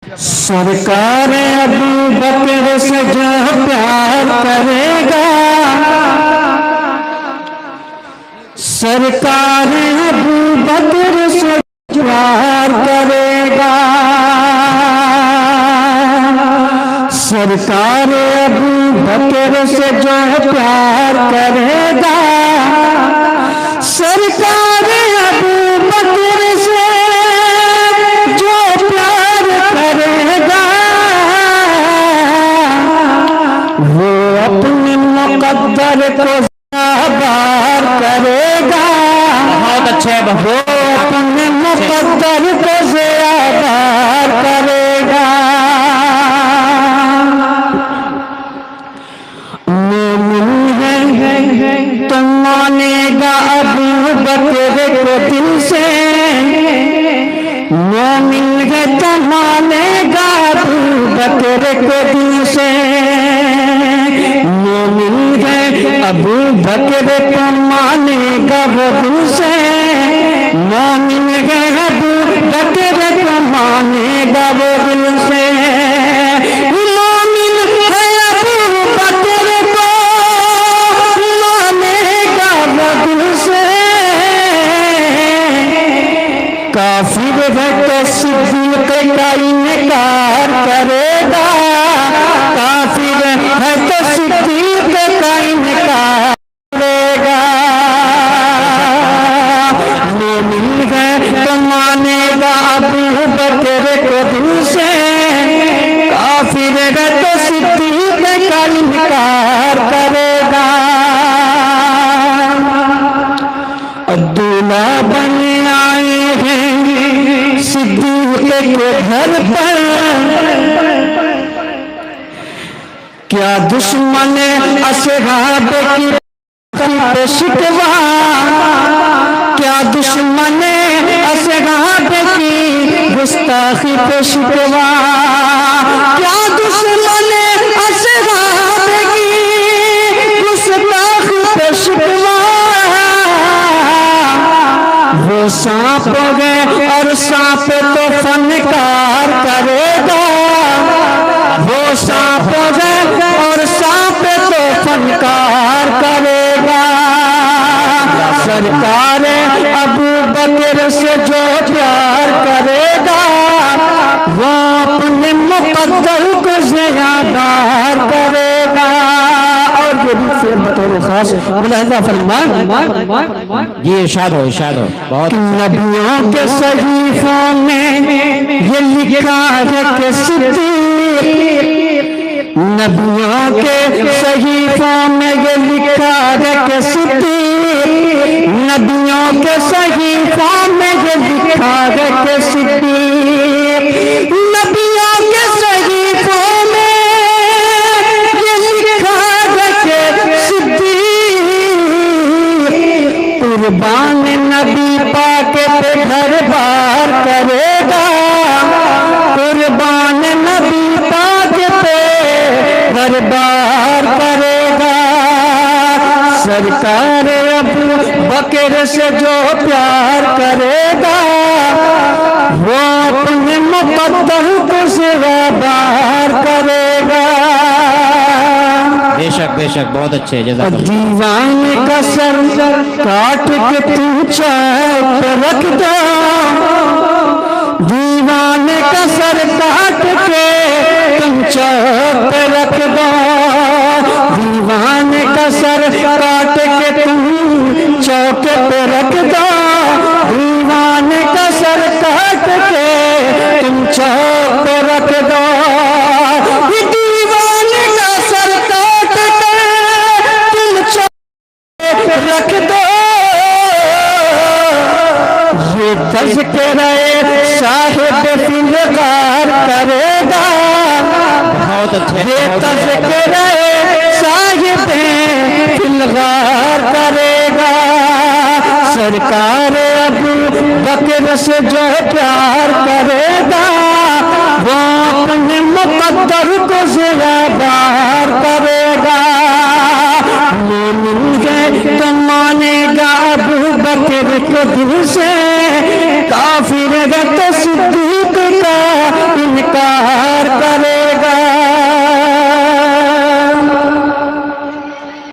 सरकार अबू बकर से जो प्यार करेगा, सरकार अबू बकर से प्यार करेगा, सरकार अबू बकर से जो प्यार करेगा, सरकार अबू बकर से जो प्यार करेगा, वो अपने मुकद्दर को साबार करेगा। बहुत अच्छे, वो अपने मुकद्दर को साबार करेगा। मोमिन है तो मानेगा अबू बकर को दिल से, मोमिन है तो मानेगा अबू बकर को दिल से, मोमिन है अबू बकर को मानेगा वो दिल से, मोमिन है अबू बकर को मानेगा वो दिल से, मोमिन है अबू बकर को मानेगा वो दिल से, काफिर है तो सिद्दीक का इनकार करेगा, काफिर है तो सिद्दीक का इनकार करेगा, मोमिन है तो मानेगा अबू बकर को दिल से, काफिर है तो सिद्दीक का इनकार करेगा। दूल्हा बन आए हैं सिद्दीक के घर पर, क्या दुश्मन असहाब की शिकवा, क्या दुश्मन असहाब की गुस्ताखी पे शिकवा, क्या दुश्मन असहाब की गुस्ताखी पे शिकवा, वो सांप गए और सांप तो फनकार करेगा, वो सांप गए और सांप तो फनकार करेगा, सरकार अबू बकर से जो प्यार करेगा, वो अपने मुकद्दर को ज़ियादार करेगा। और ये भी फिर बतौर खास मुलाहिज़ा फरमाएं जी, इरशाद हो बहुत नबियों के सहीफों में ये लिखा है कि सिद्दीक, नबियों के सहीफों में ये लिखा है कि सिद्दीक, नबियों के सहीफों में ये लिखा है कि सिद्दीक, नबियों के सहीफों में ये लिखा है कि सिद्दीक, कुर्बान नबी पाक पे घर बार करेगा, कुर्बान नबी पाक पे घर बार करेगा, सरकार अबू बकर से जो प्यार करेगा, वो अपने मुकद्दर को सवार करेगा। बेशक बेशक, बहुत अच्छे, दीवाने का सर काट के तू चौक पे रख दो, दीवाने का सर काट के तुम चौक पे रख दो, दीवाने का सर काट के तुम चौक पे रख दो, दीवाने का सर काट के तुम चौक पे रख दो, दीवाने का सर काट के तुम चौक पे रख दो, ये तज़किरा साहिब फिलगार करेगा, बहुत अच्छे, ये तज़किरा साहिब फिलगार करेगा, सरकार अबू बकर से जो प्यार करेगा,